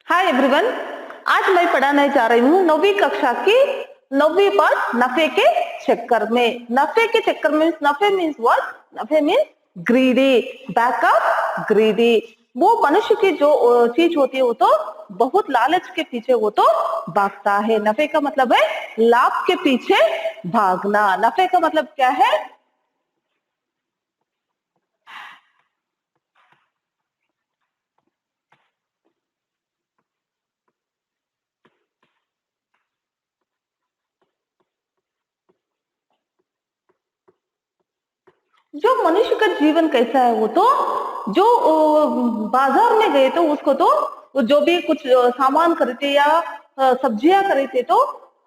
Hi everyone. आज मैं पढ़ाने जा रही हूँ 9वीं कक्षा की 9वीं पाठ नफे के चक्कर में। नफे के चक्कर में नफे मीन्स व्हाट? नफे मीन्स ग्रीडी, बैकअप ग्रीडी। वो मनुष्य की जो चीज होती है वो तो बहुत लालच के पीछे वो तो भागता है। नफे का मतलब है लाभ के पीछे भागना। नफे का मतलब क्या है? जो मनुष्य का जीवन कैसा है वो तो जो बाजार में गए तो उसको तो जो भी कुछ सामान खरीदते या सब्जियां खरीदते तो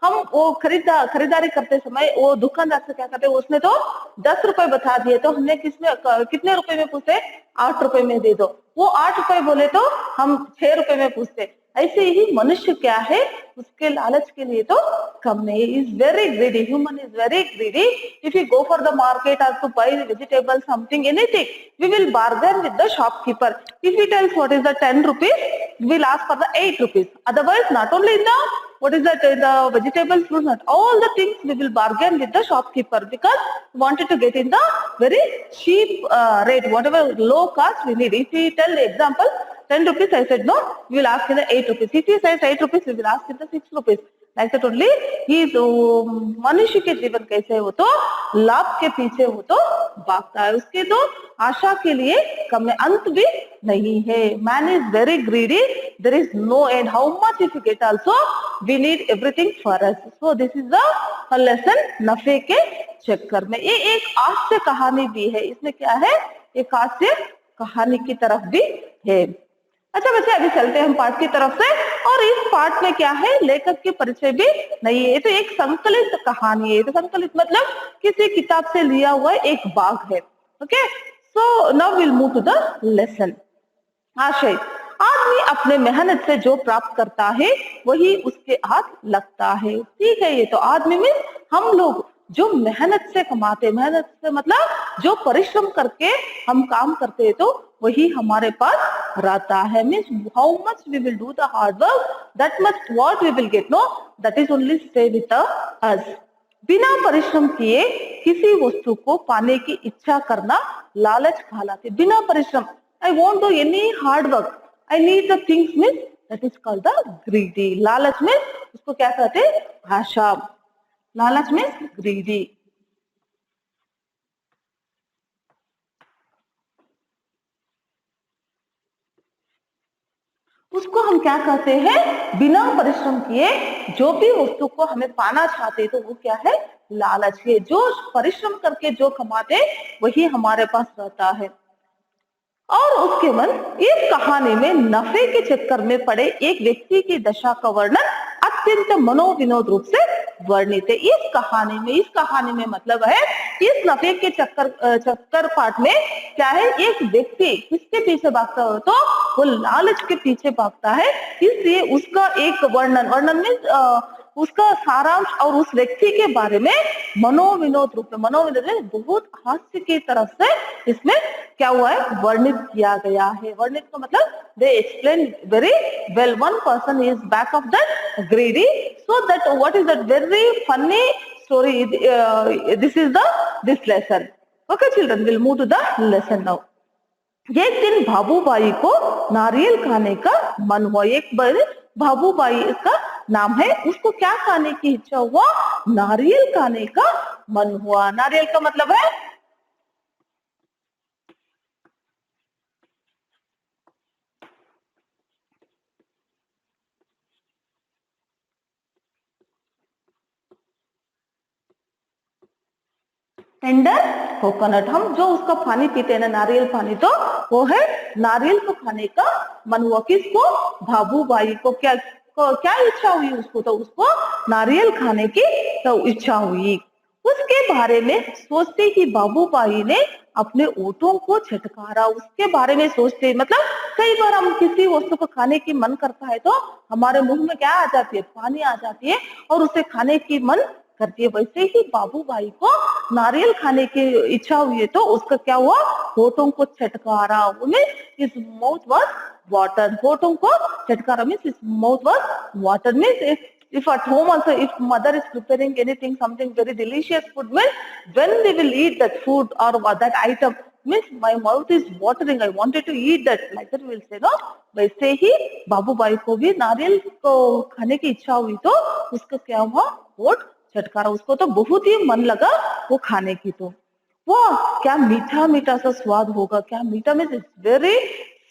हम वो खरीदारी करते समय वो दुकानदार से क्या करते, उसने तो 10 रुपए बता दिए तो हमने कितने रुपए में पूछते? 8 रुपए में दे दो। वो 8 रुपए बोले तो हम 6 रुपए में पूछते। ऐसे ही मनुष्य क्या है, उसके लालच के लिए तो कम नहीं। Is very greedy, human is very greedy. If you go for the market or to buy vegetable something anything, we will bargain with the shopkeeper. If he tells what is the 10 rupees, we will ask for the 8 rupees. Otherwise, not only in the what is that the vegetables, fruits, not all the things we will bargain with the shopkeeper because we wanted to get in the very cheap rate, whatever low cost we need. If we tell the example 10 rupees, I said no, we will ask in the 8 rupees. If he says 8 rupees, we will ask in the 6 rupees. Like that only he is मनुष्य के जीवन कैसे है, वो तो लाभ के पीछे वो तो भागता है। उसके तो आशा के लिए कम अंत भी नहीं है। Man is very greedy, there is no end. How much if you get also, we need everything for us. So this is the lesson नफे के चक्कर में। ये एक हास्य कहानी भी है। इसमें क्या है? एक हास्य कहानी की तरफ भी है। अच्छा बच्चे, अभी चलते हैं हम पाठ की तरफ से। और इस पाठ में क्या है, लेखक के परिचय भी नहीं है। ये तो एक संकलित कहानी है। तो संकलित मतलब किसी किताब से लिया हुआ एक भाग है। Okay, so now will move to the lesson. आशय: आदमी अपने मेहनत से जो प्राप्त करता है वही उसके हाथ लगता है। ठीक है, ये तो आदमी में हम लोग जो मेहनत से कमाते, मेहनत से मतलब जो परिश्रम करके हम काम करते हैं तो वही हमारे पास रहता है। Means how much we will do the hard work, that much what we will get, no, that is only stay with us. बिना परिश्रम किए किसी वस्तु को पाने की इच्छा करना लालच कहलाती है। बिना परिश्रम, I won't do any hard work, I need the things, means that is called the greedy. लालच में उसको क्या कहते हैं? आशा। लालच में greedy। उसको हम क्या कहते हैं? बिना परिश्रम किए जो भी वस्तु को हमें पाना चाहते तो वो क्या है? लालच है। जो परिश्रम करके जो कमाते वही हमारे पास रहता है। और उसके मन इस कहानी में नफे के चक्कर में पड़े एक व्यक्ति की दशा का वर्णन अत्यंत मनोविनोद रूप से वर्णित है। इस कहानी में मतलब है, इस नफे के चक्कर पाठ में क्या है, एक व्यक्ति किसके पीछे भागता हो तो वो लालच के पीछे भागता है। इसलिए उसका एक वर्णन में उसका सारांश और उस व्यक्ति के बारे में मनोविनोद रूप में, मनोविनोद में बहुत हास्य की तरफ से इसमें क्या हुआ है? वर्णित किया गया है। वर्णित का मतलब they explain very well. One person is back of that greedy, so that what is that very funny story, this is the this lesson. Okay children, will move to the lesson now. एक दिन भाबूबाई को नारियल खाने का मन हुआ। एक बार भाबूबाई इसका नाम है, उसको क्या खाने की इच्छा हुआ? नारियल खाने का मन हुआ। नारियल का मतलब है टेंडर कोकोनट। हम जो उसका पानी पीते हैं ना, नारियल पानी, तो वो है नारियल को खाने का मन हुआ। किसको? भाबूबाई को। क्या इच्छा हुई उसको? तो उसको नारियल खाने की तो इच्छा हुई। उसके बारे में सोचते ही बाबूबाई ने अपने ओठों को झटकारा। उसके बारे में सोचते मतलब कई बार हम किसी वस्तु को खाने की मन करता है तो हमारे मुंह में क्या आ जाती है? पानी आ जाती है और उसे खाने की मन करती है। वैसे ही बाबू भाई को नारियल खाने की इच्छा हुई तो उसका क्या हुआ, होठों को चटकारा, means his mouth was watered. होठों को चटकारा means his mouth was watered, means if at home also, if mother is preparing anything, something very delicious food, means when they will eat that food or that item, means my mouth is watering, I wanted to eat that, like that we will say, no. वैसे ही बाबू भाई को भी नारियल को खाने की इच्छा हुई तो उसका क्या हुआ, होठ चटकारा, उसको तो बहुत ही मन लगा वो खाने की। तो वाह, क्या मीठा मीठा सा स्वाद होगा, क्या मीठा, means it's very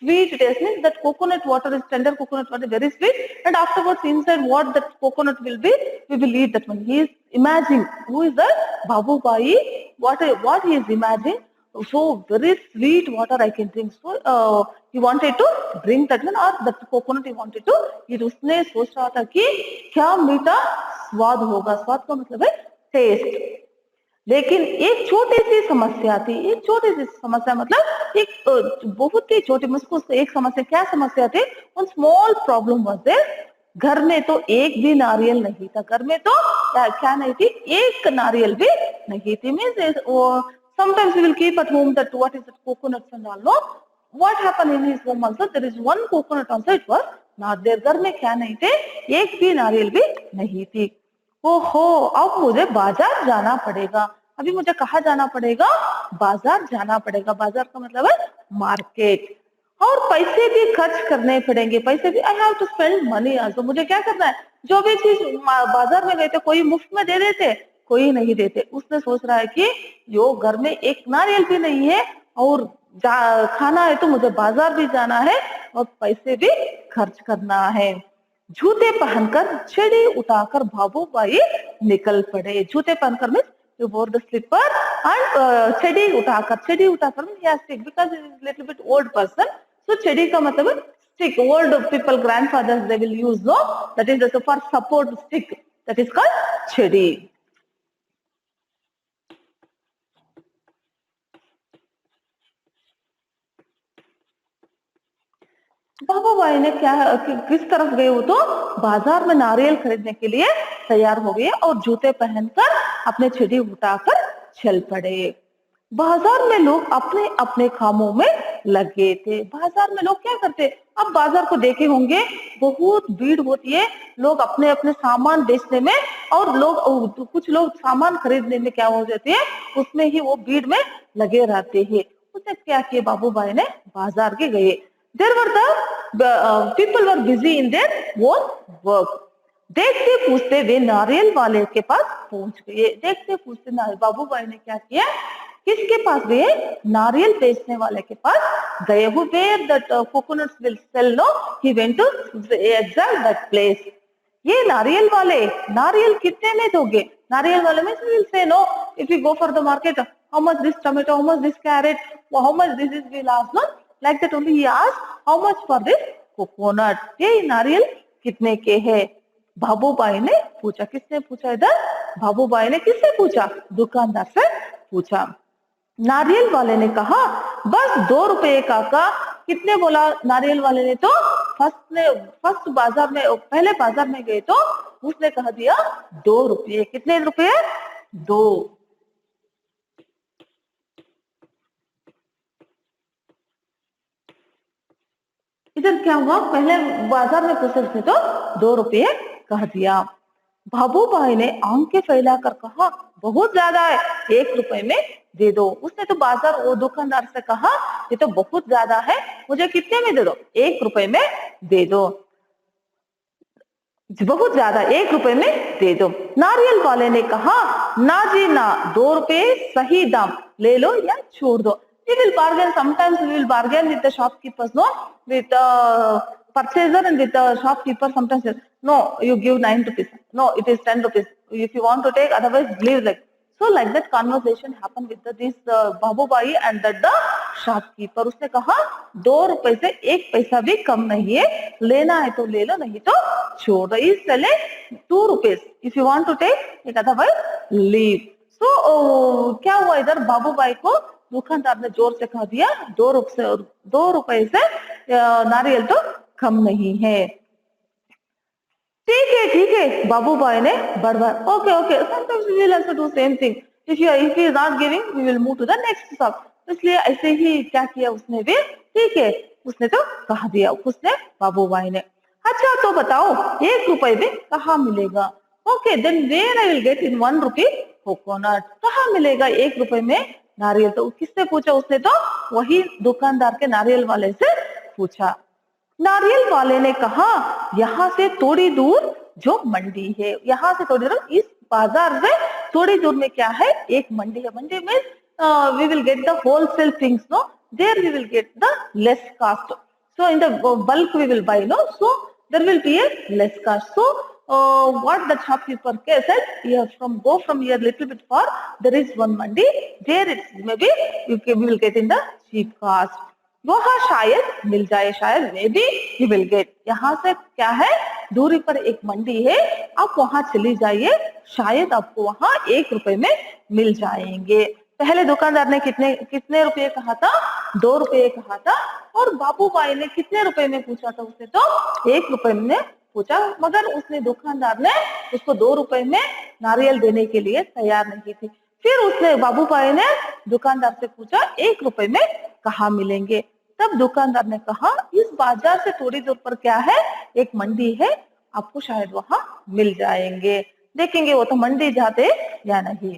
sweet taste, means that coconut water is tender coconut water, very sweet, and afterwards inside what that coconut will be, we will eat that one. He is imagining, who is that Babu Bhai, what he is imagining, so very sweet water I can drink, so he wanted to drink that one, or that coconut he wanted to eat. उसने सोच रहा था कि क्या मीठा स्वाद होगा, स्वाद का मतलब है टेस्ट। लेकिन एक छोटी सी समस्या थी, एक छोटी सी समस्या मतलब एक बहुत ही छोटी, मुझको एक समस्या, क्या समस्या थी, one small problem was there. घर में तो एक भी नारियल नहीं था, घर में तो क्या नहीं थी, एक नारियल भी नहीं थी। Means sometimes we will keep at home that what is it, coconuts and all, no, what happened in his home also, there is one coconut also, it was not there। घर में क्या नहीं थे, एक भी नारियल भी नहीं थी। ओहो, अब मुझे बाजार जाना पड़ेगा, अभी मुझे कहाँ जाना पड़ेगा, बाजार जाना पड़ेगा। बाजार का मतलब है मार्केट, और पैसे भी खर्च करने पड़ेंगे, पैसे भी, I have to spend money also. मुझे क्या करना है, जो भी चीज बाजार में गए थे, कोई मुफ्त में दे देते, कोई नहीं देते। उसने सोच रहा है कि जो घर में एक नारियल भी नहीं है और खाना है तो मुझे बाजार भी जाना है और पैसे भी खर्च करना है। जूते पहनकर, छड़ी उठाकर बाबू भाई निकल पड़े। जूते पहनकर means he wore the slipper, and छड़ी उठाकर, छड़ी उठाकर means he has stick because he is little bit old person, so छड़ी का मतलब है stick, old people, grandfathers they will use, no, that is also for support stick, that is called छड़ी। बाबू भाई ने क्या, किस तरफ गए, वो तो बाजार में नारियल खरीदने के लिए तैयार हो गए और जूते पहनकर अपने छड़ी उठाकर चल पड़े। बाजार में लोग अपने अपने कामों में लगे थे। बाजार में लोग क्या करते, अब बाजार को देखे होंगे, बहुत भीड़ होती है, लोग अपने अपने सामान बेचने में, और लोग कुछ लोग सामान खरीदने में क्या हो जाते हैं, उसमें ही वो भीड़ में लगे रहते हैं। उसने क्या किया, बाबू भाई ने बाजार के गए। There were the people were busy in their own work. देखते पूछते वे नारियल वाले के पास पहुंच गए। देखते पूछते बाबू भाई ने क्या किया, किसके पास गए, नारियल बेचने वाले के पास गए। Who where that coconuts will sell, no, he went to exact that place. ये नारियल वाले, नारियल कितने में दोगे, नारियल वाले में will say, no, if we go for the market, how much this tomato, how much this carrot, how much this is will ask, no, like that only he asked, how much for this coconut, ये नारियल कितने के है। बाबू भाई ने पूछा, किसने पूछा इधर, बाबू भाई ने किससे पूछा, दुकानदार से पूछा। नारियल वाले ने कहा बस 2 रुपए काका। कितने बोला नारियल वाले ने, तो फर्स्ट बाजार में, पहले बाजार में गए तो उसने कहा दिया 2 रुपये। कितने रुपये, 2। इधर क्या हुआ, पहले बाजार में पूछे उसने तो 2 रुपये कह दिया। बाबू भाई ने आंखें फैलाकर कहा बहुत ज्यादा है, 1 रुपए में दे दो। उसने तो बाजार वो दुकानदार से कहा ये तो बहुत ज्यादा है, मुझे कितने में दे दो, 1 रुपए में दे दो, बहुत ज्यादा, 1 रुपए में दे दो। नारियल वाले ने कहा ना जी ना, 2 रुपए सही दाम, ले लो या छोड़ दो। We will bargain, sometimes we will bargain with the shopkeepers, no, with the purchaser and with the shopkeeper. Sometimes no, you give 9 rupees, no, it is 10 rupees, if you want to take, otherwise leave, like so, like that conversation happened with this बाबू भाई and that the shopkeeper। उसने कहा 2 रुपए से 1 पैसा भी कम नहीं है, लेना है तो ले लो, नहीं तो छोड़ दो। इस चले 2 rupees, if you want to take, otherwise leave. So क्या हुआ, इधर बाबू भाई को दुकानदार ने जोर से कह दिया 2 रुपए से नारियल तो कम नहीं है। ठीक है बाबू भाई ने बार बार okay okay sometimes we will also do same thing if he is not giving we will move to the next shop. तो इसलिए ऐसे ही क्या किया उसने भी ठीक है उसने तो कहा दिया उसने बाबू भाई ने। अच्छा तो बताओ 1 रुपए में कहाँ मिलेगा? Okay then where I will get in 1 rupee coconut? कहाँ मिलेगा 1 रुपए में नारियल? तो किससे पूछा उसने? तो वही दुकानदार के नारियल वाले से पूछा। नारियल वाले ने कहा यहाँ से थोड़ी दूर जो मंडी है, यहाँ से थोड़ी दूर इस बाजार से थोड़ी दूर में क्या है? एक मंडी है। मंडी में we will get the wholesale things no, there we will get the less cost, so in the bulk we will buy no, so there will be a less cost. So what the shopkeeper said, you from go from here little bit far, there is one mandi, there it's maybe we will get in the cheap cost, वहाँ शायद मिल जाए, शायद may be you will get. यहाँ से क्या है दूरी पर एक मंडी है, आप वहाँ चली जाइए, शायद आपको वहाँ 1 रुपए में मिल जाएंगे। पहले दुकानदार ने कितने कितने रुपए कहा था? 2 रुपए कहा था। और बाबू भाई ने कितने रुपए में पूछा था उससे? तो 1 रुपए में पूछा, मगर उसने दुकानदार ने उसको 2 रुपए में नारियल देने के लिए तैयार नहीं थी। फिर उसने बाबू भाई ने दुकानदार से पूछा 1 रुपए में कहाँ मिलेंगे? तब दुकानदार ने कहा इस बाजार से थोड़ी दूर पर क्या है? एक मंडी है, आपको शायद वहां मिल जाएंगे। देखेंगे वो तो मंडी जाते या नहीं।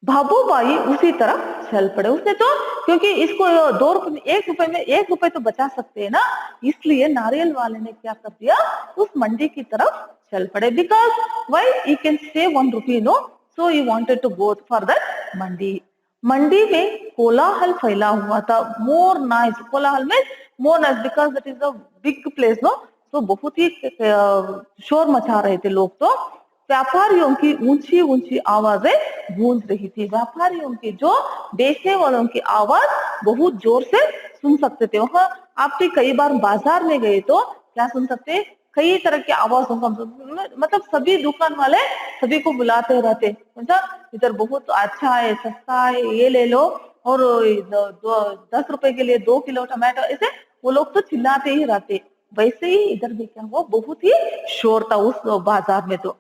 बाबूबाई उसी तरफ चल पड़े। उसने तो क्योंकि इसको 2 रुपए में 1 रुपए में 1 रुपए तो बचा सकते हैं ना, इसलिए नारियल वाले ने क्या कर दिया? उस मंडी की तरफ चल पड़े। Because why you can save 1 rupee no, so you wanted to go for that mandi. मंडी में कोलाहल फैला हुआ था। मोर नाइस, कोलाहल में more nice because that is a big place no, तो बहुत ही शोर मचा रहे थे लोग। तो व्यापारियों की ऊंची ऊंची आवाजें गूंज रही थी। व्यापारियों की जो बेचने वालों की आवाज बहुत जोर से सुन सकते थे। वहां आप भी कई बार बाजार में गए तो क्या सुन सकते? कई तरह की आवाजों का मतलब सभी दुकान वाले सभी को बुलाते रहते, मतलब इधर बहुत अच्छा है, सस्ता है, ये ले लो, और 10 रुपए के लिए 2 किलो टमाटो, ऐसे वो लोग तो चिल्लाते ही रहते। वैसे ही इधर भी क्या हुआ, बहुत ही शोर था उस बाजार में। तो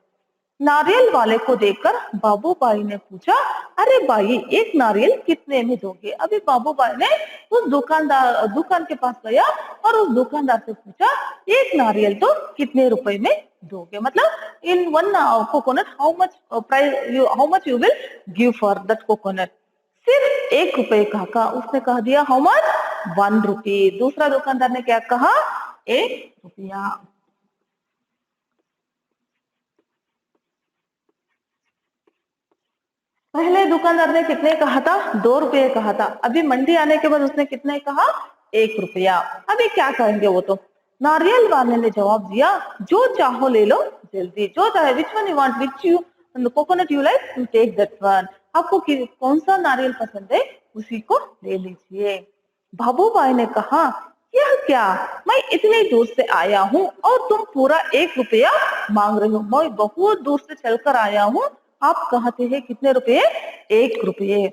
नारियल वाले को देखकर बाबू भाई ने पूछा, अरे भाई एक नारियल कितने में दोगे? अभी बाबू भाई ने उस दुकान के पास गया और उस दुकानदार से पूछा, एक नारियल तो कितने रुपए में दोगे? मतलब in one coconut how much you will give for that coconut? सिर्फ 1 रुपए का उसने कह दिया, हाउ मच? 1 रुपी। दूसरा दुकानदार ने क्या कहा? 1 रुपया। पहले दुकानदार ने कितने कहा था? 2 रुपये कहा था। अभी मंडी आने के बाद उसने कितने कहा? 1 रुपया। अभी क्या कहेंगे वो? तो नारियल वाले ने जवाब दिया, जो चाहो ले लो, जल्दी जो चाहे, which one you want, which you coconut you like, you take that one. आपको कौन सा नारियल पसंद है उसी को ले लीजिए। बाबू भाई ने कहा, यह क्या, मैं इतनी दूर से आया हूँ और तुम पूरा 1 रुपया मांग रहे हो। मैं बहुत दूर से चलकर आया हूँ, आप कहते हैं कितने रुपए? 1 रुपये।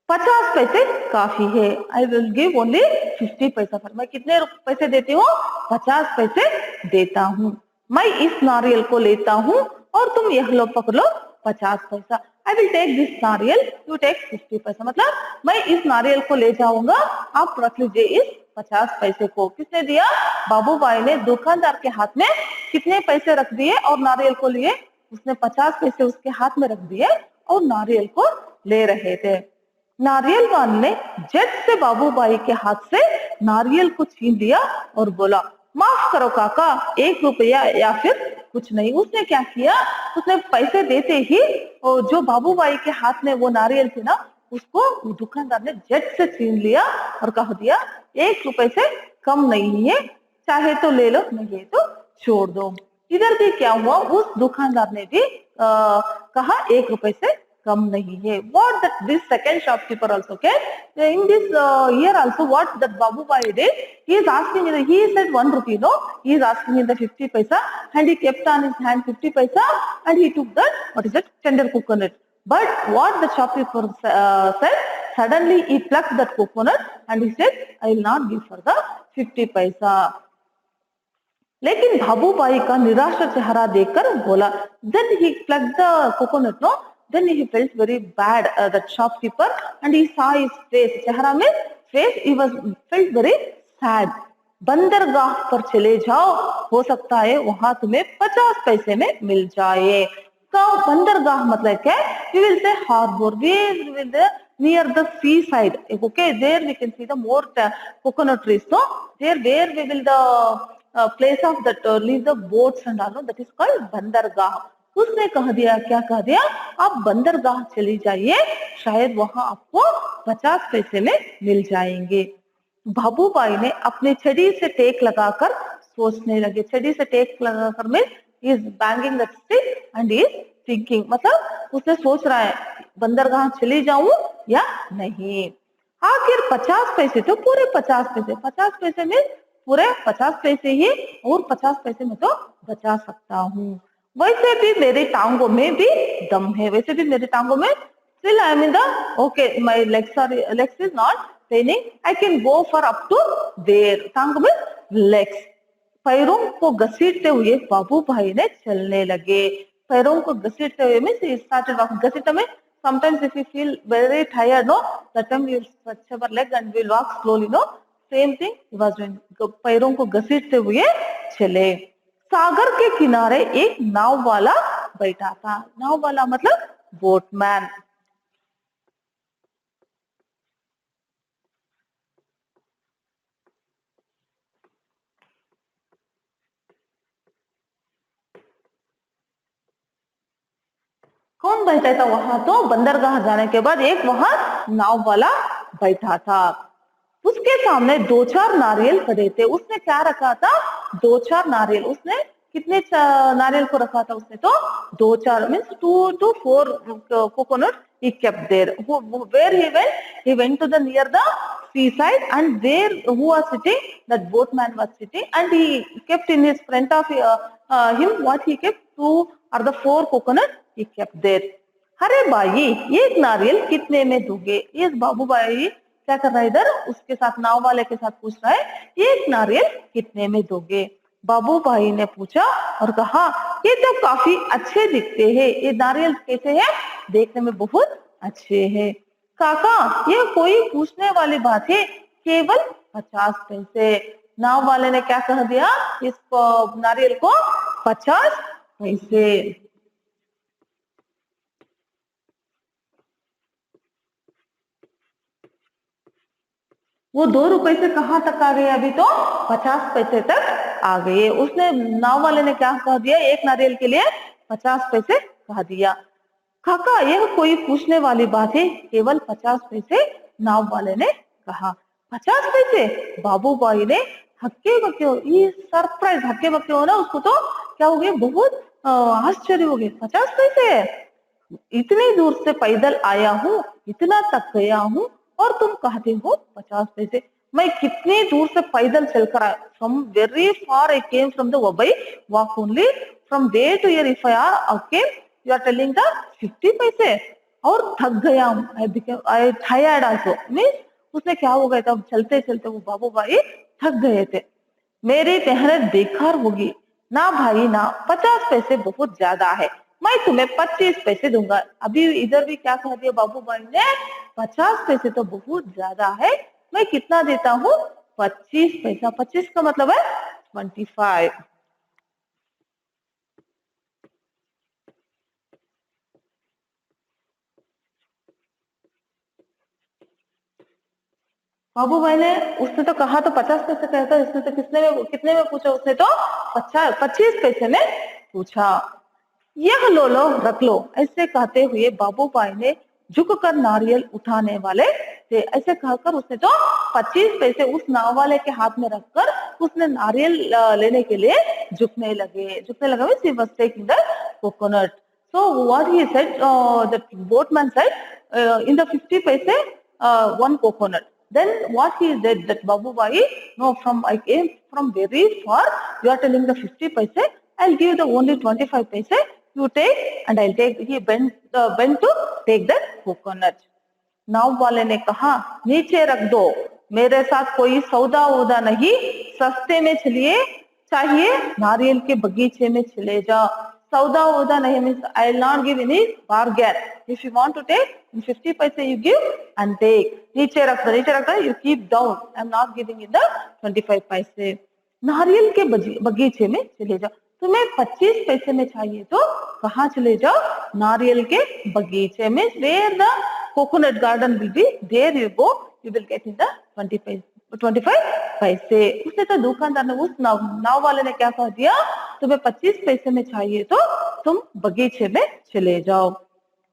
50 पैसे काफी है। आई विल गिव ओनली 50 पैसा पर। मैं कितने पैसे देती हूँ? 50 पैसे देता हूँ। मैं इस नारियल को लेता हूँ और तुम यह लो, पकड़ लो 50 पैसा। आई विल टेक दिस नारियल, यू टेक 50 पैसा। मतलब मैं इस नारियल को ले जाऊंगा, आप रख लीजिए इस 50 पैसे को। किसने दिया? बाबू भाई ने दुकानदार के हाथ में कितने पैसे रख दिए और नारियल को लिए? उसने 50 पैसे उसके हाथ में रख दिए और नारियल को ले रहे थे। नारियल वाले ने झट से बाबू भाई के हाथ से नारियल को छीन लिया और बोला, माफ करो काका, 1 रुपया या फिर कुछ नहीं। उसने क्या किया? उसने पैसे देते ही और जो बाबू भाई के हाथ में वो नारियल थे ना, उसको दुकानदार ने झट से छीन लिया और कह दिया, 1 रुपए से कम नहीं है, चाहे तो ले लो, नहीं तो छोड़ दो। इधर भी क्या हुआ? उस दुकानदार ने भी कहा 1 रुपए से कम नहीं है। What that this second shopkeeper also can in this year also what that Babu Bhai did, he is asking me, he said 1 rupee, no, he is asking me the 50 paisa and he kept on his hand 50 paisa and he took that, what is that, tender coconut. But what the shopkeeper said, suddenly he plucked that coconut and he said, I will not give for the 50 paisa. लेकिन बाबूबाई का निराश चेहरा देखकर बोला, then he plucked the coconut, no, then he felt very bad, that shopkeeper, and he saw his face, चेहरा में face, he was felt very sad. बंदरगाह पर चले जाओ, हो सकता है वहां तुम्हें 50 पैसे में मिल जाए। तो बंदरगाह मतलब क्या है? We will say harbor, we will the near the seaside. Okay, there we can see the more coconut trees. So there where we will the place of that leave the boats and all, that is called बंदरगाह। उसने कह दिया, क्या कह दिया? आप बंदरगाह चली जाइए, शायद वहां आपको 50 पैसे में मिल जाएंगे। बाबूबाई ने अपने छड़ी से टेक लगाकर सोचने लगे। छड़ी से टेक लगाकर में is banging the stick and is thinking, मतलब उसने सोच रहा है बंदरगाह चली जाऊं या नहीं। आखिर 50 पैसे तो पूरे 50 पैसे, 50 पैसे में पूरे 50 पैसे ही, और 50 पैसे में तो बचा सकता हूँ। वैसे भी मेरे टांगों में भी दम है, वैसे भी मेरे टांगों में still I am in the okay, my legs is not paining, I can go for up to there, टांग में legs। पैरों को घसीटते हुए बाबू भाई ने चलने लगे। पैरों को घसीटते हुए मीन्स he started walking, घसीटते में sometimes if you feel very tired, no, that time you stretch your leg and will walk slowly, no, same thing he was doing, पैरों को घसीटते हुए चले। सागर के किनारे एक नाव वाला बैठा था। नाव वाला मतलब बोटमैन। कौन बैठा था वहां? तो बंदरगाह जाने के बाद एक वहां नाव वाला बैठा था। उसके सामने 2-4 नारियल पड़े थे। उसने क्या रखा था? 2-4 नारियल। उसने कितने नारियल को रखा था उसने? तो 2-4 means 2 to 4 coconut he kept there. Where he went? He went to the near the seaside, and there who was sitting? That boatman was sitting, and he kept in his front of him what he kept? 2 or the 4 coconut he kept there. अरे भाई, एक नारियल कितने में दोगे? ये बाबू भाई क्या कर रहा है इधर? उसके साथ नाव वाले के साथ पूछ रहा है, एक नारियल कितने में दोगे? बाबू भाई ने पूछा और कहा, ये तो काफी अच्छे दिखते हैं, ये नारियल कैसे हैं? देखने में बहुत अच्छे हैं। काका, ये कोई पूछने वाली बात है, केवल 50 पैसे। नाव वाले ने क्या कह दिया? इस नारियल को 50 पैसे। वो 2 रुपए से कहां तक आ गए? अभी तो 50 पैसे तक आ गए। उसने, नाव वाले ने क्या कह दिया? एक नारियल के लिए 50 पैसे कह दिया। काका, यह कोई पूछने वाली बात है, केवल 50 पैसे, नाव वाले ने कहा। 50 पैसे? बाबू भाई ने हक्के बक्के, ये सरप्राइज, हक्के बक्के हो ना, उसको तो क्या हो गया? बहुत आश्चर्य हो गए। 50 पैसे? इतनी दूर से पैदल आया हूँ, इतना तक गया हूँ, और तुम कहते हो 50 पैसे? मैं कितनी दूर से पैदल चलकर आया। From very far I came from the by walk only, from there to here if I are okay, you are telling the 50 पैसे, और थक गया हूँ, आई टायर्ड आल्सो, मीन्स उसने क्या हो गया था? चलते चलते वो बाबू भाई थक गए थे। मेरी मेहनत बेकार होगी ना भाई ना, 50 पैसे बहुत ज्यादा है, मैं तुम्हें 25 पैसे दूंगा। अभी इधर भी क्या कह दिया बाबू भाई ने? 50 पैसे तो बहुत ज्यादा है, मैं कितना देता हूँ? 25 पैसा। 25 का मतलब है 25। बाबू भाई ने, उसने तो कहा तो 50 पैसे कहता, इसने तो कितने में पूछा? उसने तो 25 पैसे में पूछा। यह लो रख लो, ऐसे कहते हुए बाबू भाई ने झुककर नारियल उठाने वाले थे। ऐसे कहकर उसने तो 25 पैसे उस नाव वाले के हाथ में रखकर उसने नारियल लेने के लिए झुकने लगा means he was taking the coconut. So what he said, the boatman said, in the 50 पैसे one coconut. Then what he did, that Babu Bhai, no, I came from very far, you are telling the 50 paise, I'll give the only 25 paise, you take and I'll take, he bent to take the coconut. नाव वाले ने कहा, नीचे रख दो, मेरे साथ कोई सौदा वौदा नहीं, सस्ते में चलिए, चाहिए नारियल के बगीचे में चले जाओ. सौदा वौदा नहीं means I will not give any bargain. If you want to take in 50 paise you give and take. नीचे रख दो you keep down. I am not giving in the 25 paise. नारियल के बगीचे में चले जाओ. तुम्हें 25 पैसे में चाहिए तो कहाँ चले जाओ? नारियल के बगीचे में. Where the coconut garden will be, there you go, you will get in the 25 पैसे. उसने तो दुकानदार ने उस नाव वाले ने क्या कह दिया? तुम्हें 25 पैसे में चाहिए तो तुम बगीचे में चले जाओ.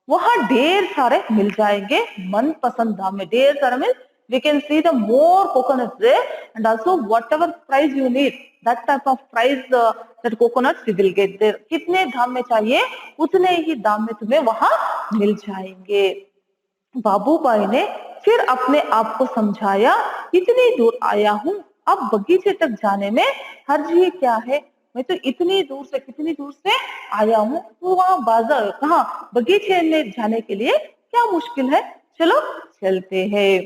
वहां ढेर सारे मिल जाएंगे मनपसंद दाम में. ढेर सारे में we can see the more coconuts there, and also whatever price you need, that type of price that coconuts you will get there. कितने दाम में चाहिए उतने ही दाम में तुम्हें वहां मिल जाएंगे. बाबूबाई ने फिर अपने आप को समझाया, इतनी दूर आया हूँ, अब बगीचे तक जाने में हर्ज ही क्या है? मैं तो इतनी दूर से कितनी दूर से आया हूँ, तो वहां बाजार कहाँ बगीचे में जाने के लिए क्या मुश्किल है? चलो चलते हैं.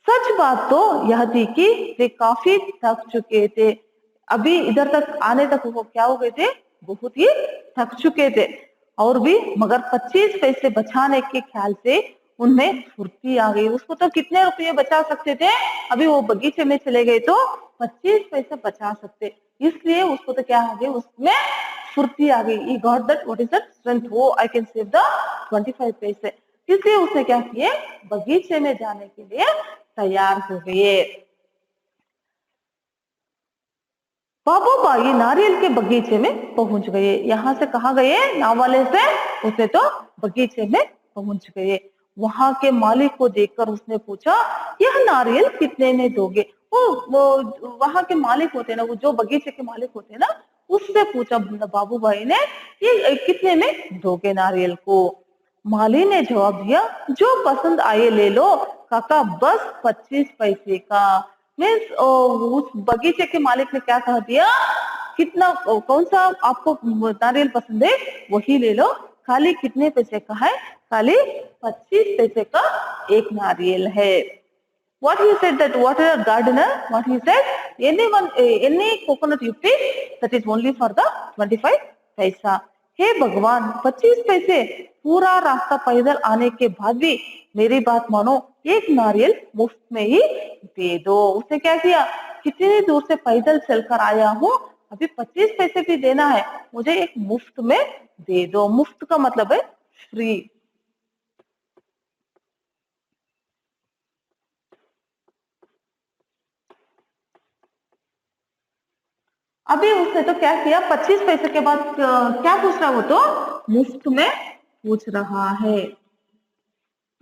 सच बात तो यह थी कि वे काफी थक चुके थे. अभी इधर तक आने तक वो क्या हो गए थे? बहुत ही थक चुके थे. और भी मगर 25 पैसे बचाने के ख्याल से उनमें फुर्ती आ गई. उसको तो कितने रुपये बचा सकते थे? अभी वो बगीचे में चले गए तो 25 पैसे बचा सकते, इसलिए उसको तो क्या आ गई? उसमें फुर्ती आ गई. He got that what is that strength? वो I can save the 25 पैसे. इसलिए उसने क्या किए? बगीचे में जाने के लिए तैयार हो गए. बाबूबाई नारियल के बगीचे में पहुंच गए. यहाँ से कहा गए? नाव वाले से. उसने तो बगीचे में पहुंच गए. वहां के मालिक को देखकर उसने पूछा, यह नारियल कितने में दोगे? वो वहां के मालिक होते ना, वो जो बगीचे के मालिक होते ना, उससे पूछा बाबूबाई ने, ये कितने में दोगे नारियल को? माली ने जवाब दिया, जो पसंद आए ले लो काका, बस 25 पैसे का. मीन्स उस बगीचे के मालिक ने क्या कह दिया? कितना कौन सा आपको नारियल पसंद है वही ले लो. खाली कितने पैसे का है? खाली 25 पैसे का एक नारियल है. What he said that what a gardener, what he said, any coconut you pick, that is only for the 25 पैसा. हे भगवान, 25 पैसे? पूरा रास्ता पैदल आने के बाद भी मेरी बात मानो, एक नारियल मुफ्त में ही दे दो. उसने क्या किया? कितनी दूर से पैदल चलकर आया हूँ, अभी 25 पैसे भी देना है, मुझे एक मुफ्त में दे दो. मुफ्त का मतलब है फ्री. अभी उसने तो क्या किया? 25 पैसे के बाद क्या पूछ रहा? वो तो मुफ्त में पूछ रहा है.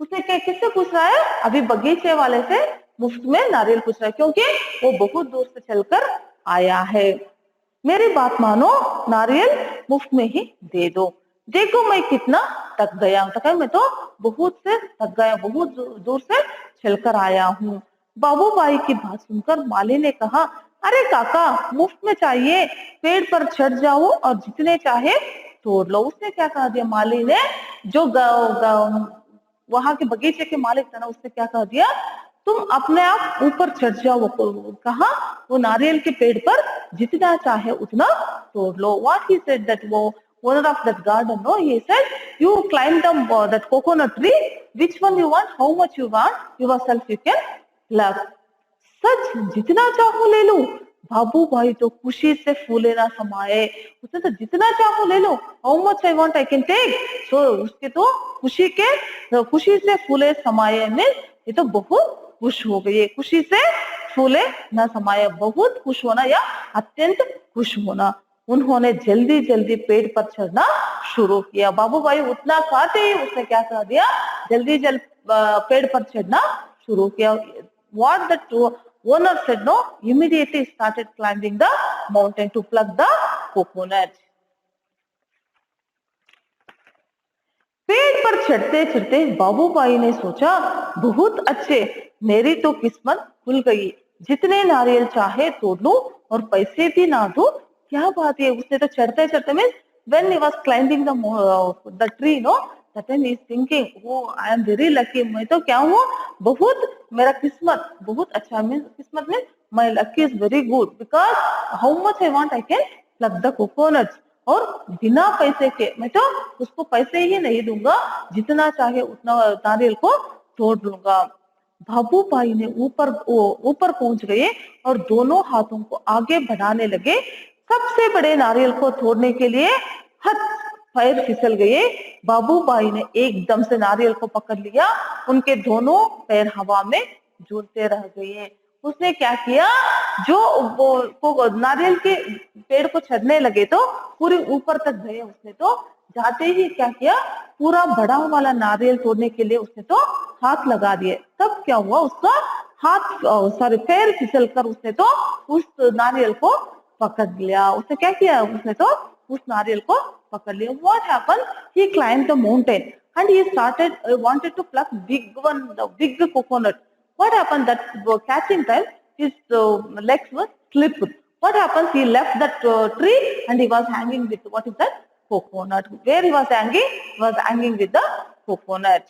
उसने क्या किससे पूछ रहा है? अभी बगीचे वाले से मुफ्त में नारियल पूछ रहा है, क्योंकि वो बहुत दूर से चलकर आया है. मेरी बात मानो, नारियल मुफ्त में ही दे दो. देखो मैं कितना थक गया हूं. तो मैं तो बहुत से थक गया, बहुत दूर से चलकर आया हूँ. बाबूबाई की बात सुनकर माली ने कहा, अरे काका, मुफ्त में चाहिए, पेड़ पर चढ़ जाओ और जितने चाहे तोड़ लो. उसने क्या कहा दिया? माली ने, जो वहां के बगीचे के मालिक था ना, उसने क्या कह दिया? तुम अपने आप ऊपर चढ़ जाओ. कहा? वो नारियल के पेड़ पर जितना चाहे उतना तोड़ लो. What he said that वो owner of that garden, no, he said, you climb that coconut tree, which one you want, how much you want, yourself you can pluck. सच जितना चाहो ले लो. बाबूबाई तो खुशी से फूले ना समाये. उसने तो जितना चाहो ले लो. How much I want I can take. So उसके तो खुशी से फूले समाये में ये तो बहुत खुश हो गई. खुशी से फूले ना समाये, बहुत खुश होना या अत्यंत खुश होना. उन्होंने जल्दी जल्दी पेड़ पर चढ़ना शुरू किया. बाबूबाई उतना खाते ही उसने क्या कर दिया? जल्दी पेड़ पर चढ़ना शुरू किया. What the owner said, no, immediately started climbing the mountain to pluck the coconut. पेड़ पर चढ़ते चढ़ते बाबूबाई ने सोचा, बहुत अच्छे, मेरी तो किस्मत खुल गई. जितने नारियल चाहे तोड़ लूं और पैसे भी ना दो. क्या बात है? उसने तो चढ़ते चढ़ते में when he was climbing the tree, no, that time he is thinking, oh I am very lucky, मैं तो क्या हूँ, बहुत मेरा किस्मत बहुत अच्छा, मीन किस्मत में my luck is very good, because how much I want I can plug the coconuts, और बिना पैसे के, मैं तो उसको पैसे ही नहीं दूंगा, जितना चाहे उतना नारियल को तोड़ लूंगा। बाबू भाई ने ऊपर पहुंच गए और दोनों हाथों को आगे बढ़ाने लगे, सबसे बड़े नारियल को तोड़ने के लिए। हथ पैर फिसल गए, बाबू भाई ने एकदम से नारियल को पकड़ लिया, उनके दोनों पैर हवा में झूलते रह गए। उसने क्या किया, जो वो नारियल के पेड़ को चढ़ने लगे तो पूरे ऊपर तक गए, उसने तो जाते ही क्या किया, पूरा बड़ा वाला नारियल तोड़ने के लिए उसने तो हाथ लगा दिए। तब क्या हुआ, उसका हाथ सॉरी पैर फिसल कर उसने तो उस नारियल को पकड़ लिया। उसने क्या किया, उसने तो उस नारियल को पकड़ लिया। What happen, he climb the mountain and he started wanted to pluck big one, the big coconut. What happened, that catching time his legs were slipped. What happens, he left that tree and he was hanging with, what is that, coconut. Where he was hanging, was hanging with the coconut.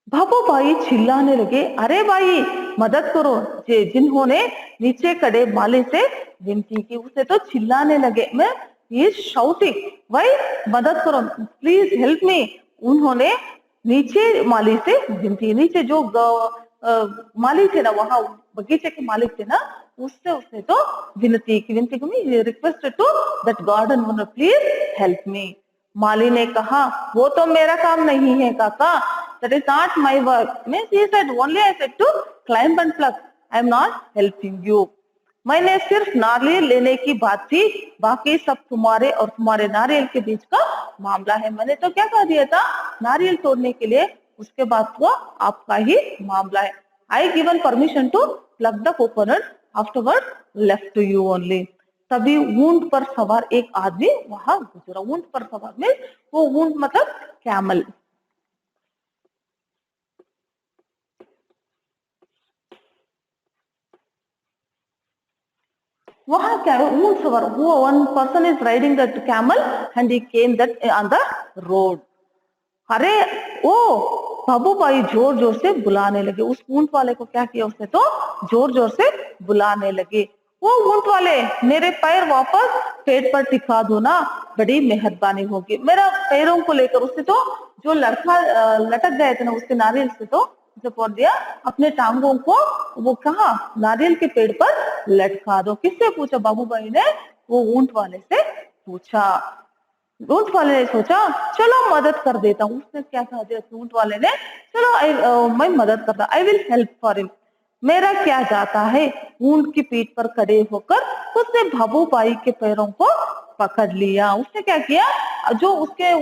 बाबू भाई चिल्लाने लगे, अरे भाई मदद करो, जिन्होंने नीचे खड़े माली से विनती की। उसे तो चिल्लाने लगे, मैं ये शाउटिंग, भाई मदद करो, प्लीज हेल्प मी। उन्होंने नीचे माली से विनती, नीचे जो माली थे ना, वहां बगीचे के मालिक थे ना, उससे उसने तो विनती की, request to that garden owner, please help me. माली ने कहा, वो तो मेरा काम नहीं है काका, that is not my work. Means he said, only I said to climb and pluck, I am not helping you. मैंने सिर्फ नारियल लेने की बात थी, बाकी सब तुम्हारे और तुम्हारे नारियल के बीच का मामला है। मैंने तो क्या कह दिया था, नारियल तोड़ने के लिए, उसके बाद तो आपका ही मामला है। I given permission to plug the coconut, afterward left to you only. तभी ऊंट पर सवार एक आदमी वहां गुजरा। ऊंट पर सवार में, वो ऊंट मतलब कैमल। वहां क्या है, ऊंट सवार, वो one person is riding that camel and he came that on the road. अरे ओ, बाबू भाई जोर जोर से बुलाने लगे। उस ऊंट वाले को क्या किया, उसने तो जोर जोर से बुलाने लगे, वो ऊंट वाले, मेरे पैर वापस पेट पर टिका दो ना, बड़ी मेहरबानी होगी। मेरा पैरों को लेकर, उससे तो जो लड़का लटक गए थे ना उसके नारियल से, तो उसे बोल दिया अपने टांगों को वो कहा नारियल के पेड़ पर लटका दो। किससे पूछा, बाबू भाई ने वो ऊंट वाले से पूछा। ऊंट वाले ने सोचा चलो मदद कर देता हूँ। उसने क्या कहा दिया ऊंट वाले ने, चलो मैं मदद करता, I will help for him, मेरा क्या जाता है। ऊंट की पीठ पर खड़े होकर उसने बाबू भाई के पैरों को पकड़ लिया। उसने क्या किया, जो उसके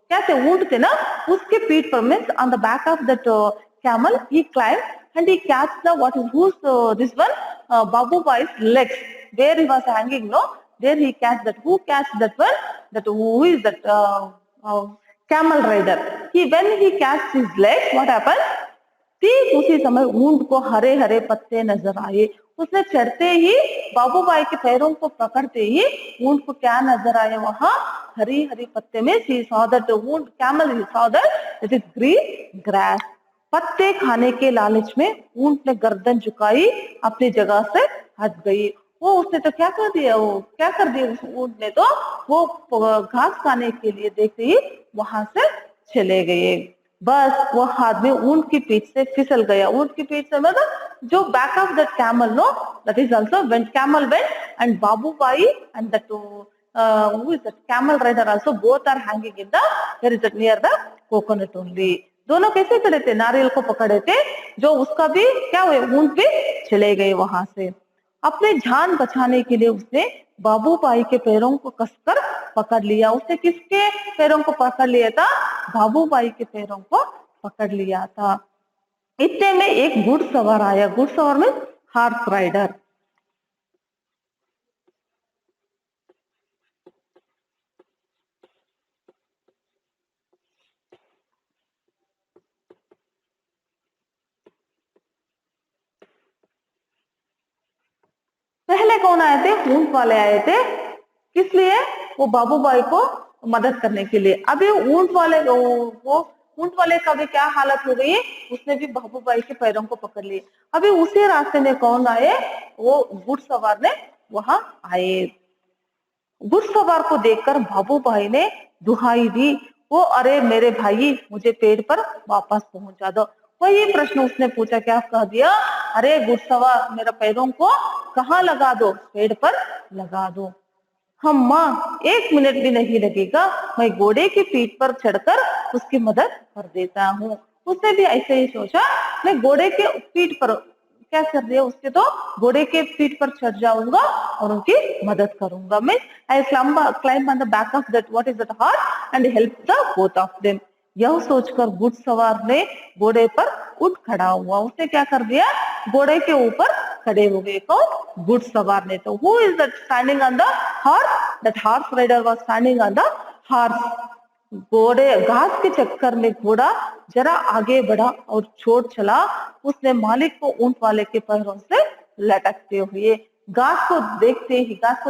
क्या थे, ऊंट थे ना, उसके पीठ पर, means on the back of that camel, he climbed and he catch the, what is, who's this one, Babu Bhai's legs, where he was hanging, no, there he catch that. Who catch that one, that who is that camel rider, he, when he catch his legs, what happened, ठीक उसी समय ऊंट को हरे हरे पत्ते नजर आए। उसने चढ़ते ही, बाबू भाई के पैरों को पकड़ते ही ऊंट को क्या नजर आया, वहां हरी हरी पत्ते में, he saw that ऊंट, camel, he saw that it is green grass। पत्ते खाने के लालच में ऊंट ने गर्दन झुकाई, अपनी जगह से हट गई। वो उसने तो क्या कर दिया, वो क्या कर दिया उस ऊंट ने, तो वो घास खाने के लिए देखते ही वहां से चले गए। बस वो आदमी ऊंट की पीठ से फिसल गया। ऊंट की पीठ से मतलब जो back of that camel, no, that is also when camel went and Babu bhai and that who is that camel rider also, both are hanging in the, there is near the coconut only। दोनों कैसे खड़े थे, नारियल को पकड़े थे, जो उसका भी क्या हुए, ऊंट भी चले गए वहां से। अपने जान बचाने के लिए उसने बाबू भाई के पैरों को कसकर पकड़ लिया। उसने किसके पैरों को पकड़ लिया था, बाबू भाई के पैरों को पकड़ लिया था। इतने में एक घुड़सवार आया। घुड़सवार में हार्स राइडर। पहले कौन आए थे, ऊंट वाले आए थे। किस लिए, वो बाबू भाई को मदद करने के लिए। अभी ऊंट वाले वो ऊंट वाले का भी क्या हालत हो गई, उसने भी बाबूबाई के पैरों को पकड़ लिए। अभी उसी रास्ते में कौन आए, वो घुड़सवार ने वहां आए। घुड़सवार को देखकर बाबूभाई ने दुहाई दी, वो अरे मेरे भाई मुझे पेड़ पर वापस पहुंचा दो। वही प्रश्न उसने पूछा, क्या कह दिया, अरे घुड़सवार मेरे पैरों को कहाँ लगा दो, पेड़ पर लगा दो। हम माँ 1 मिनट भी नहीं लगेगा, मैं घोड़े की पीठ पर चढ़कर उसकी मदद कर देता हूँ। उसने भी ऐसे ही सोचा, मैं घोड़े के पीठ पर क्या कर दिया, उसके तो घोड़े के पीठ पर चढ़ जाऊंगा और उनकी मदद करूंगा। मैं आई climb on the back of that what is that horse and help the both of them. यह सोचकर घुड़सवार ने घोड़े पर उठ खड़ा हुआ। उसने क्या कर दिया, घोड़े के ऊपर खड़े हो गए। कौन, घुड़सवार ने। तो who is that standing on the horse, that horse rider was standing on the horse. घोड़े घास के चक्कर में घोड़ा जरा आगे बढ़ा और छोड़ चला, उसने मालिक को ऊंट वाले के पैरों से लटकते हुए। घास को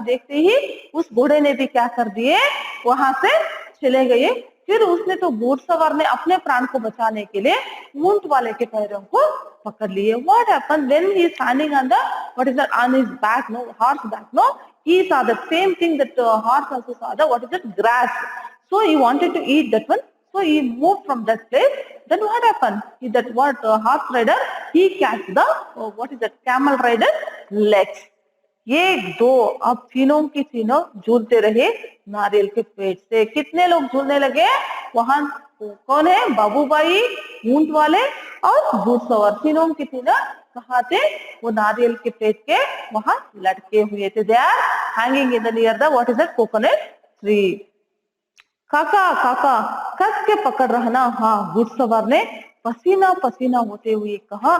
देखते ही उस घोड़े ने भी क्या कर दिए, वहां से चले गए। फिर उसने तो घुड़सवार ने अपने प्राण को बचाने के लिए ऊंट वाले के पैरों को पकड़ लिए। What happened when he is standing on the what is that on his back, no horse back, no, he saw the same thing that horse also saw, the what is that, grass. So he wanted to eat that one. So he moved from that place. Then what happened? That what horse rider, he catch the what is that, camel rider legs. एक दो, अब तीनों की तीनों झूलते रहे नारियल के पेड़ से। कितने लोग झूलने लगे वहां, कौन है, बाबूबाई, ऊंट वाले और घुड़सवार, तीनों की तीनों कहाँ थे, वो नारियल के पेड़ के वहां लटके हुए थे। They are hanging in the near the what is that, coconut tree. काका काका कस के पकड़ रहना। हाँ, घुड़सवार ने पसीना पसीना होते हुए कहा,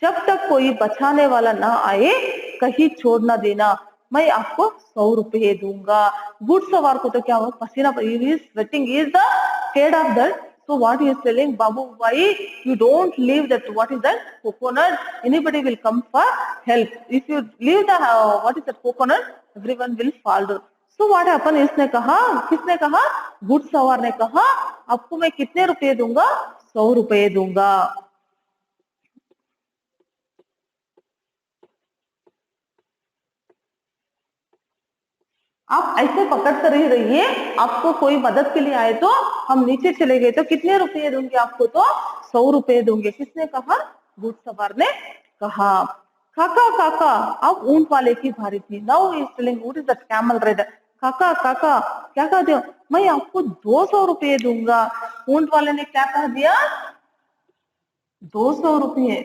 जब तक कोई बचाने वाला ना आए कहीं छोड़ ना देना, मैं आपको 100 रुपए दूंगा। घुड़सवार को तो क्या हुआ, पसीना, sweating, is the scared of that. So what he is telling, Babu bhai, you don't leave that what is that coconut, anybody will come for help. If you leave the what is that coconut, everyone will fall down. So what happened, इसने कहा, किसने कहा, घुड़सवार ने कहा, आपको मैं कितने रुपए दूंगा, 100 रुपए दूंगा। आप ऐसे पकड़ कर ही रहिए, आपको कोई मदद के लिए आए तो हम नीचे चले गए तो कितने रुपए दूंगे आपको, तो 100 रुपए दूंगे। किसने कहा, घुड़सवार ने कहा। काका काका, अब ऊंट वाले की बारी थी। Now he is telling what is that, camel rider. काका काका क्या कहते हो, मैं आपको 200 रुपए दूंगा। ऊंट वाले ने क्या कह दिया, 200 रुपये।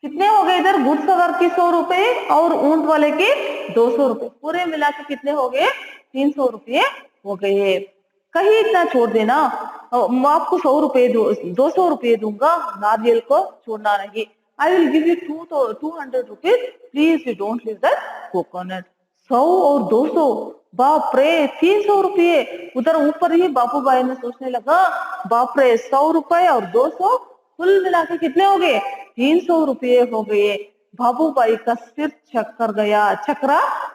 कितने हो गए इधर, घुड़सवार की 100 रुपए और ऊंट वाले के 200 रुपए, पूरे मिला के कितने हो गए, 300 रुपये हो गए। कहीं इतना छोड़ देना, मैं आपको 100 रुपए 200 रुपये दूंगा, नारियल को छोड़ना नहीं। I will give you 200 rupees, please you don't leave that coconut. 100 और 200, बाप रे 300 रुपये। उधर ऊपर ही बापू भाई ने सोचने लगा, बाप रे 100 रुपए और 200, कुल मिला के कितने हो गए, 300 रुपये हो गए। बाबूबाई का सिर चकरा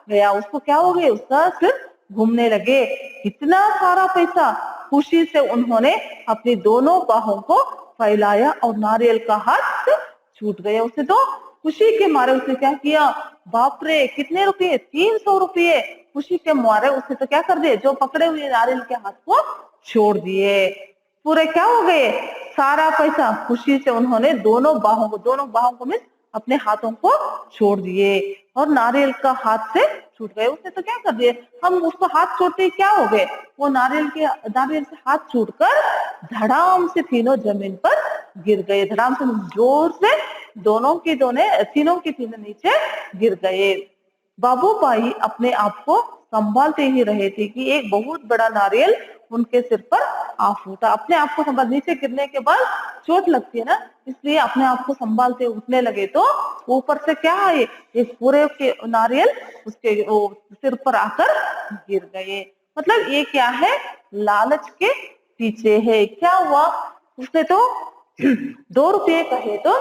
गया, उसको क्या हो गया, उसका सिर घूमने लगे। इतना सारा पैसा, खुशी से उन्होंने अपनी दोनों बाहों को फैलाया और नारियल का हाथ छूट गया। उसने तो खुशी के मारे उसने क्या किया, बाप रे कितने रुपये, 300 रुपये। खुशी के मारे उसने तो क्या कर दिए, जो पकड़े हुए नारियल के हाथ को छोड़ दिए। पूरे क्या हो गए, सारा पैसा। खुशी से उन्होंने दोनों बाहों को मीन्स अपने हाथों को छोड़ दिए और नारियल का हाथ से छूट गए। उसने तो क्या कर दिए, हम उसको हाथ छोड़ते ही क्या हो गए, वो नारियल से हाथ छूटकर धड़ाम से तीनों जमीन पर गिर गए। धड़ाम से जोर से तीनों के तीनों नीचे गिर गए। बाबूबाई अपने आप को संभालते ही रहे थे कि एक बहुत बड़ा नारियल उनके सिर पर आ फूटा। अपने आप को संभाल, नीचे गिरने के बाद चोट लगती है ना, इसलिए अपने आप को संभालते उठने लगे तो ऊपर से क्या आए, एक पूरे के नारियल उसके सिर पर आकर गिर गए। मतलब ये क्या है, लालच के पीछे है। क्या हुआ, उसने तो 2 रुपये कहे तो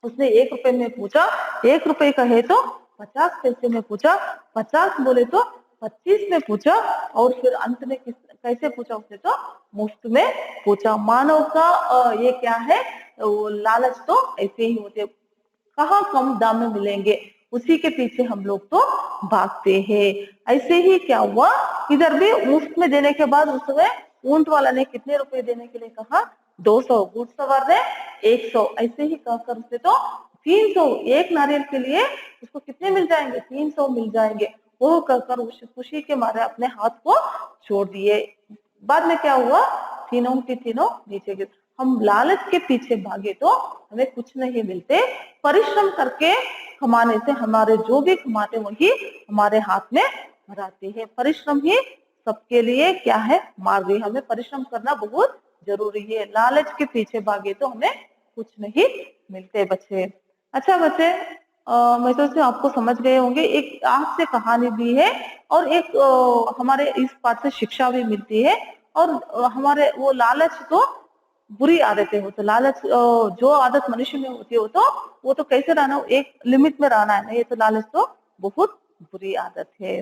उसने 1 रुपए में पूछा, 1 रुपए कहे तो 50 पैसे में पूछा, 50 बोले तो 25 में पूछा, और फिर अंत में कैसे पूछा उसने तो मुफ्त में पूछा। मानव का ये क्या है, वो लालच तो ऐसे ही होते, कहाँ कम दाम में मिलेंगे उसी के पीछे हम लोग तो भागते हैं। ऐसे ही क्या हुआ, इधर भी मुफ्त में देने के बाद उसमें ऊंट वाला ने कितने रुपए देने के लिए कहा, 200, घुड़ सवार ने 100, ऐसे ही कहकर उसने तो 300, एक नारियल के लिए उसको कितने मिल जाएंगे, 300 मिल जाएंगे। वो कहकर उस खुशी के मारे अपने हाथ को छोड़ दिए। बाद में क्या हुआ, तीनों के तीनों नीचे गिर। हम लालच के पीछे भागे तो हमें कुछ नहीं मिलते, परिश्रम करके कमाने से हमारे जो भी कमाते वही हमारे हाथ में भराते हैं। परिश्रम ही सबके लिए क्या है, मार्ग है। हमें परिश्रम करना बहुत जरूरी है, लालच के पीछे भागे तो हमें कुछ नहीं मिलते बच्चे। अच्छा बच्चे, मैं सोचती हूँ आपको समझ गए होंगे। एक आपसे कहानी भी है और एक हमारे इस पाठ से शिक्षा भी मिलती है। और हमारे वो लालच तो बुरी आदतें हो, तो लालच जो आदत मनुष्य में होती है वो तो कैसे रहना, एक लिमिट में रहना है ना, ये तो लालच तो बहुत बुरी आदत है।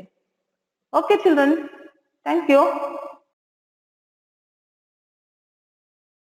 Okay children, thank you.